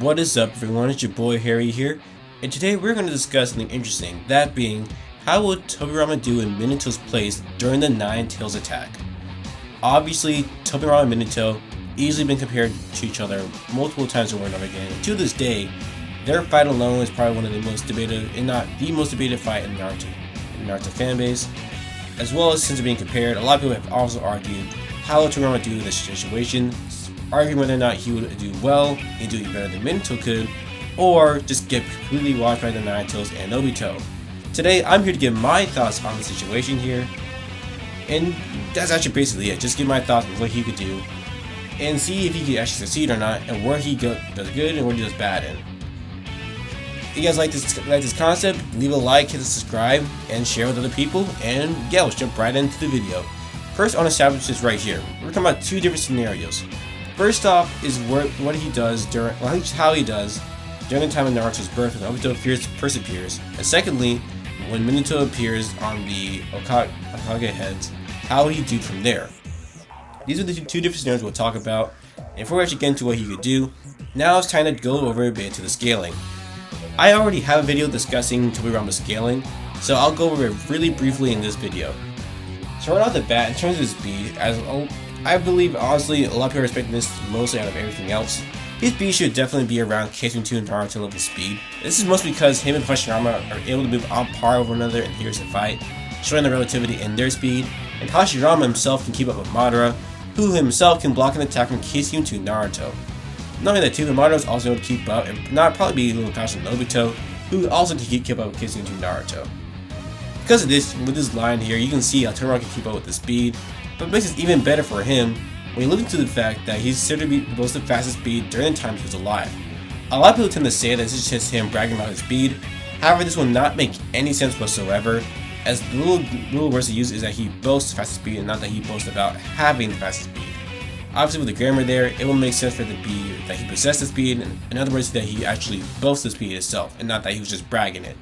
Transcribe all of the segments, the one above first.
What is up, everyone? It's your boy Harry here, and today we're going to discuss something interesting, that being, how will Tobirama do in Minato's place during the Nine Tails attack? Obviously, Tobirama and Minato easily been compared to each other multiple times over and over again, and to this day, their fight alone is probably one of the most debated, if not the most debated fight in Naruto fanbase. As well as since they're being compared, a lot of people have also argued how will Tobirama do in this situation, arguing whether or not he would do well and do even better than Minato could, or just get completely washed by the Nine Tails and Obito. Today, I'm here to give my thoughts on the situation here, and that's actually basically it. Just give my thoughts on what he could do, and see if he could actually succeed or not, and where he does good and where he does bad in. If you guys like this concept, leave a like, hit a subscribe, and share with other people, and yeah, let's jump right into the video. First, I want to establish this right here. We're talking about two different scenarios. First off is what he does how he does during the time of Naruto's birth when Obito first appears, and secondly, when Minato appears on the Okage heads, how he do from there. These are the two different scenarios we'll talk about, and before we actually get into what he could do, now it's time to go over a bit into the scaling. I already have a video discussing Tobirama's scaling, so I'll go over it really briefly in this video. So right off the bat, in terms of his speed, I believe, honestly, a lot of people are expecting this mostly out of everything else. His speed should definitely be around K2 and Naruto level speed. This is mostly because him and Hashirama are able to move on par with one another in Hiruzen fight, showing the relativity in their speed, and Hashirama himself can keep up with Madara, who himself can block an attack from K2 to Naruto. Not only that too, but Madara is also able to keep up, and probably be a little faster than Obito, who also can keep up with K2 to Naruto. Because of this, with this line here, you can see how Tobirama can keep up with the speed, but it makes it even better for him when you look into the fact that he's considered to be the most fastest speed during the time he was alive. A lot of people tend to say that this is just him bragging about his speed. However, this will not make any sense whatsoever, as the little words he uses is that he boasts the fastest speed and not that he boasts about having the fastest speed. Obviously, with the grammar there, it will make sense for it to be that he possessed the speed, and in other words, that he actually boasts the speed itself, and not that he was just bragging it.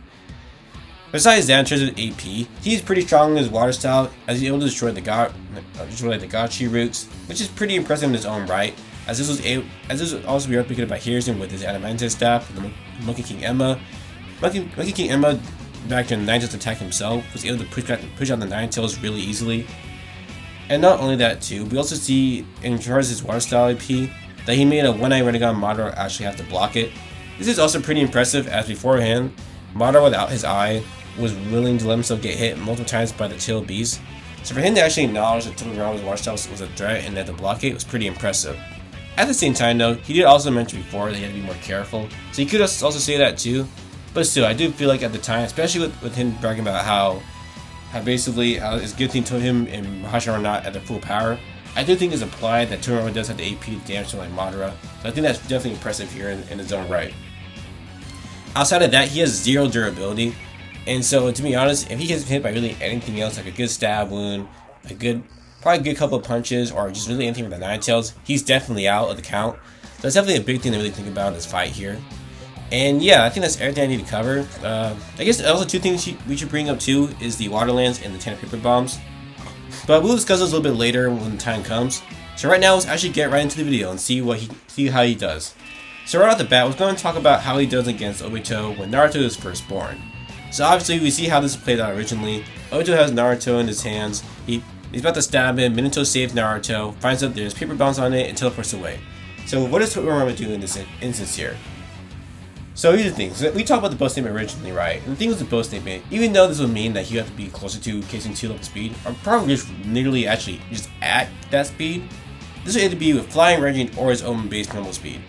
Besides that, in terms of AP, he's pretty strong in his water style, as he's able to destroy the Gachi roots, which is pretty impressive in his own right, as this was also be replicated by Hiruzen with his adamantine staff, the Monkey King Emma. Monkey King Emma, back during the Nine Tails attack himself, was able to push out the Nine Tails really easily. And not only that too, we also see, in terms of his water style AP, that he made a one-eye Rinnegan Madara actually have to block it. This is also pretty impressive, as beforehand, Madara without his eye was willing to let himself get hit multiple times by the Tail Beast. So for him to actually acknowledge that Tobirama's water style was a threat and that to block it was pretty impressive. At the same time though, he did also mention before that he had to be more careful, so he could also say that too. But still, I do feel like at the time, especially with him bragging about how basically his good thing to him and Hashirama not at their full power, I do think it's implied that Tobirama does have the AP to damage to like Madara, so I think that's definitely impressive here in his own right. Outside of that, he has zero durability, and so to be honest, if he gets hit by really anything else, like a good stab wound, probably a good couple of punches, or just really anything with the Nine Tails, he's definitely out of the count. So that's definitely a big thing to really think about in this fight here. And yeah, I think that's everything I need to cover. I guess also two things we should bring up too is the Waterlands and the 10 paper bombs. But we'll discuss those a little bit later when the time comes. So right now, let's actually get right into the video and see how he does. So right off the bat, we're going to talk about how he does against Obito when Naruto is first born. So obviously, we see how this played out originally. Obito has Naruto in his hands. He's about to stab him. Minato saves Naruto, finds out there's paper bombs on it, and teleports away. So what does Tobirama do in this instance here? So here's the thing. So we talked about the bow statement originally, right? And the thing with the bow statement, even though this would mean that you have to be closer to K2 level speed, or probably just literally actually just at that speed, this would either be with flying, ranging, or his own base normal speed.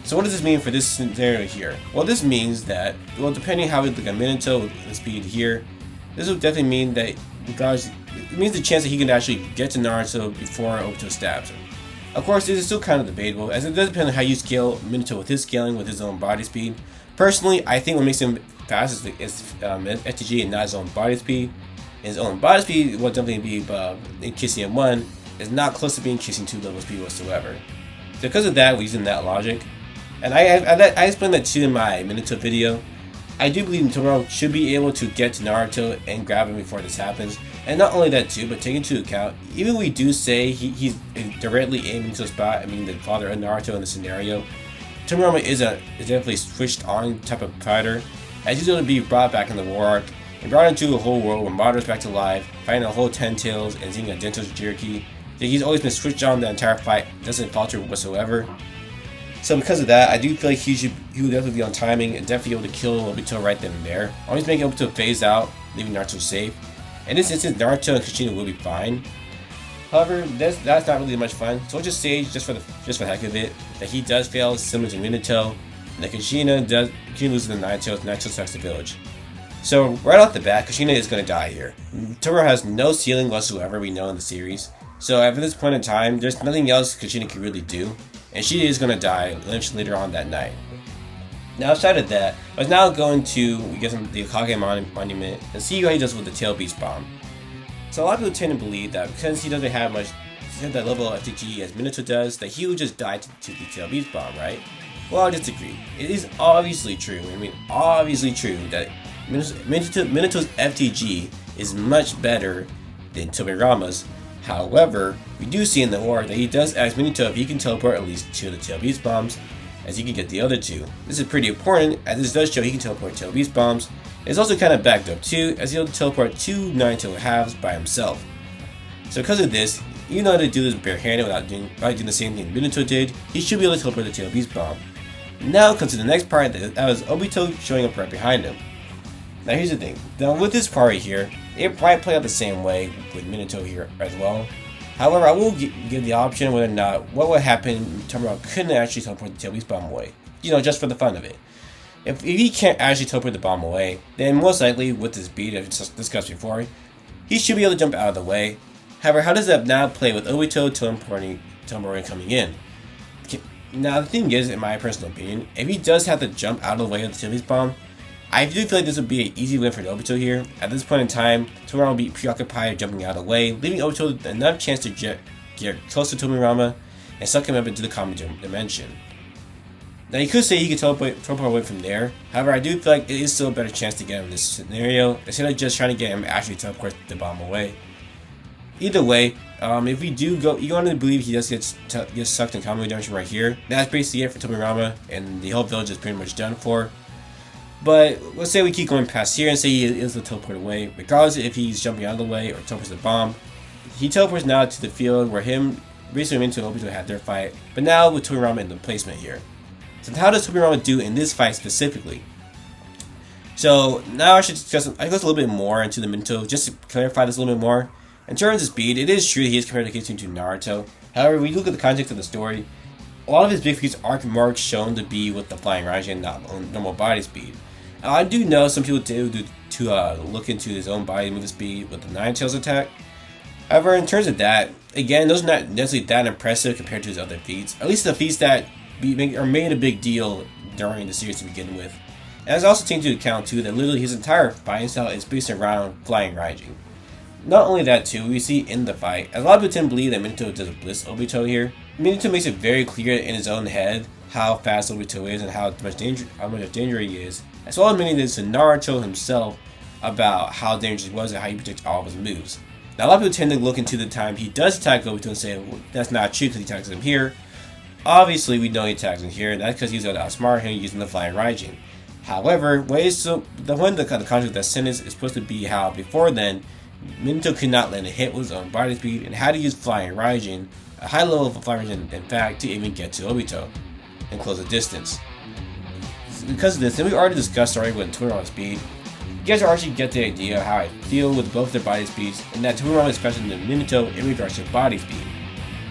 So what does this mean for this scenario here? Well, this means that, depending how we look at Minato with the speed here, this will definitely mean that, it means the chance that he can actually get to Naruto before Obito stabs him. Of course, this is still kind of debatable, as it does depend on how you scale Minato with his scaling with his own body speed. Personally, I think what makes him fast is STG and not his own body speed. His own body speed will definitely be in Kissing 1 is not close to being Kissing 2 level speed whatsoever. So because of that, we're using that logic. And I explained that too in my Minato video. I do believe Tobirama should be able to get to Naruto and grab him before this happens. And not only that too, but take into account, even we do say he's directly aiming to the spot, I mean the father of Naruto in the scenario, Tobirama is definitely switched on type of fighter, as he's going to be brought back in the war arc and brought into a whole world where Madara's back to life, fighting a whole 10 tails and seeing a Dento's Jiriki. He's always been switched on the entire fight, doesn't falter whatsoever. So because of that, I do feel like he will definitely be on timing and definitely able to kill Obito right then and there. Always making Obito phase out, leaving Naruto safe. In this instance, Naruto and Kushina will be fine. However, that's not really much fun, so we'll just say, just for the heck of it, that he does fail, similar to Minato, and that Kushina loses the Nine Tails, Nine Tails attacks the village. So right off the bat, Kushina is going to die here. Tobirama has no ceiling whatsoever, we know in the series. So at this point in time, there's nothing else Kushina can really do, and she is going to die later on that night. Now outside of that, I was now going to get the Akage Monument and see how he does with the Tail Beast Bomb. So a lot of people tend to believe that because he doesn't have that level of FTG as Minato does, that he would just die to the Tail Beast Bomb, right? Well, I disagree. It is obviously true, obviously true that Minato's FTG is much better than Tobirama's. However, we do see in the war that he does ask Minato if he can teleport at least 2 of the Tail Beast Bombs, as he can get the other 2. This is pretty important, as this does show he can teleport Tail Beast Bombs. It's also kind of backed up too, as he'll teleport 2 Nine Tail halves by himself. So because of this, even though to do this barehanded without doing the same thing Minato did, he should be able to teleport the Tail Beast Bomb. Now comes to the next part, that was Obito showing up right behind him. Now here's the thing, now with this part right here, it might play out the same way with Minato here as well. However, I will give the option whether or not what would happen if Tobirama couldn't actually teleport the Tail Beast Bomb away. Just for the fun of it. If he can't actually teleport the bomb away, then most likely with this speed, as discussed before, he should be able to jump out of the way. However, how does that now play with Obito teleporting coming in? Now the thing is, in my personal opinion, if he does have to jump out of the way of the Tail Beast Bomb, I do feel like this would be an easy win for Obito here. At this point in time, Tobirama will be preoccupied jumping out of the way, leaving Obito enough chance to get close to Tobirama and suck him up into the common dimension. Now you could say he could teleport away from there, however I do feel like it is still a better chance to get him in this scenario, instead of just trying to get him actually teleport the bomb away. Either way, if we do go, you want to believe he does get sucked in common dimension right here, that's basically it for Tobirama, and the whole village is pretty much done for. But let's say we keep going past here and say he is the teleport away, regardless if he's jumping out of the way or teleports the bomb. He teleports now to the field where basically Minato and Obito had their fight, but now with Tobirama in the placement here. So how does Tobirama do in this fight specifically? So now I go a little bit more into the Minato, just to clarify this a little bit more. In terms of speed, it is true he is compared to Naruto. However, when you look at the context of the story, a lot of his big feats are more shown to be with the flying Raijin, not normal body speed. Now, I do know some people do look into his own body movement speed with the Nine Tails attack. However, in terms of that, again, those are not necessarily that impressive compared to his other feats. At least the feats that are made a big deal during the series to begin with. And it's also taken into account too that literally his entire fighting style is based around flying Raijin. Not only that too, we see in the fight, as a lot of people tend to believe that Minato does bliss Obito here. Minato makes it very clear in his own head how fast Obito is and how much danger he is, as well as admitting this to Naruto himself about how dangerous he was and how he predicts all of his moves. Now a lot of people tend to look into the time he does attack Obito and say, well, that's not true because he attacks him here. Obviously, we know he attacks him here, and that's because he's going to outsmart him using the flying Raijin. However, the context of that sentence is supposed to be how before then, Minato could not land a hit with his own body speed and had to use flying Raijin, a high level of flying Raijin, in fact, to even get to Obito and close the distance. Because of this, then we already discussed with Tobirama speed. You guys already get the idea of how I feel with both their body speeds, and that Tobirama is faster than Minato in regards to body speed.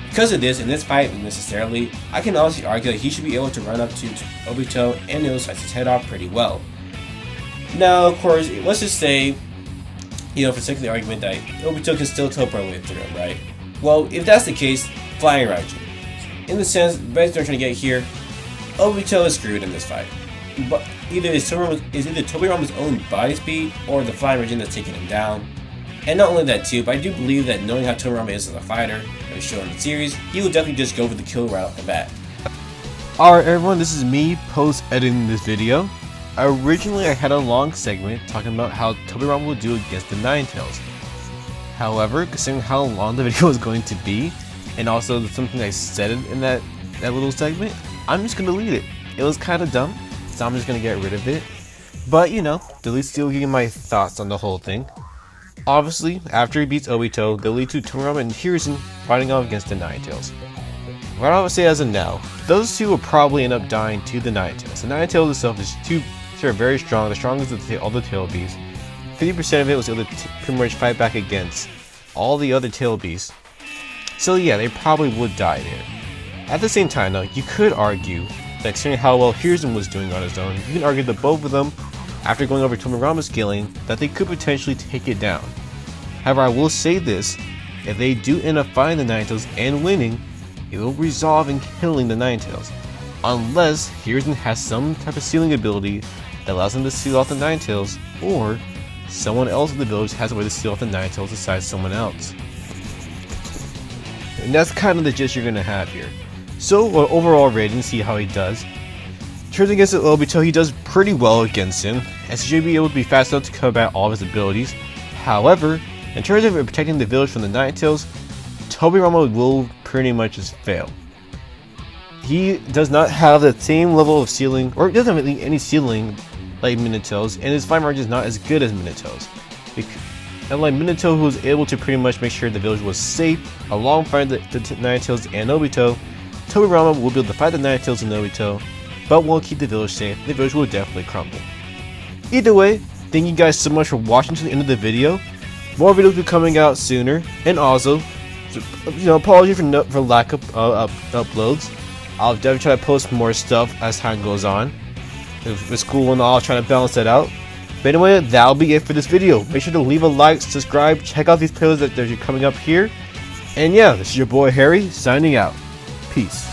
Because of this, in this fight necessarily, I can honestly argue that he should be able to run up to Obito and slice his head off pretty well. Now, of course, let's just say, for the sake of the argument, that Obito can still teleport away through him, right? Well, if that's the case, flying Raijin. In the sense, basically I'm trying to get here, Obito is screwed in this fight. But either Tobirama's own body speed or the flying Raijin that's taking him down. And not only that too, but I do believe that knowing how Tobirama is as a fighter, that we show in the series, he will definitely just go for the kill right off the bat. Alright everyone, this is me post-editing this video. Originally I had a long segment talking about how Tobirama will do against the Nine Tails. However, considering how long the video was going to be, and also something I said in that little segment, I'm just going to delete it. it was kind of dumb, so I'm just gonna get rid of it. But you know, at least still giving my thoughts on the whole thing. Obviously, after he beats Obito, they'll lead to Tobirama and Hiruzen fighting off against the Ninetales. What I would say as of now, those two will probably end up dying to the Ninetales. The Ninetales itself is very strong, the strongest of all the tail beasts. 50% of it was able to pretty much fight back against all the other tail beasts. So yeah, they probably would die there. At the same time though, you could argue that considering how well Hiruzen was doing on his own, you can argue that both of them, after going over Tobirama's scaling, that they could potentially take it down. However, I will say this, if they do end up fighting the Ninetales and winning, it will resolve in killing the Ninetales. Unless Hiruzen has some type of sealing ability that allows him to seal off the Ninetales, or someone else in the village has a way to seal off the Ninetales besides someone else. And that's kind of the gist you're going to have here. So, overall rating, see how he does. Turns against Obito, he does pretty well against him, as he should be able to be fast enough to combat all of his abilities. However, in terms of protecting the village from the Ninetales, Tobirama will pretty much just fail. He does not have the same level of sealing, or doesn't have any sealing like Minato's, and his fight margin is not as good as Minato's. Unlike Minato, who was able to pretty much make sure the village was safe alongside the Ninetales and Obito, Tobirama will be able to fight the Ninetales and Obito, but won't keep the village safe. The village will definitely crumble. Either way, thank you guys so much for watching to the end of the video. More videos will be coming out sooner, and also, apology for lack of uploads. I'll definitely try to post more stuff as time goes on. If it's cool and all, I'll try to balance that out. But anyway, that'll be it for this video. Make sure to leave a like, subscribe, check out these playlists that are coming up here. And yeah, this is your boy Harry, signing out. Peace.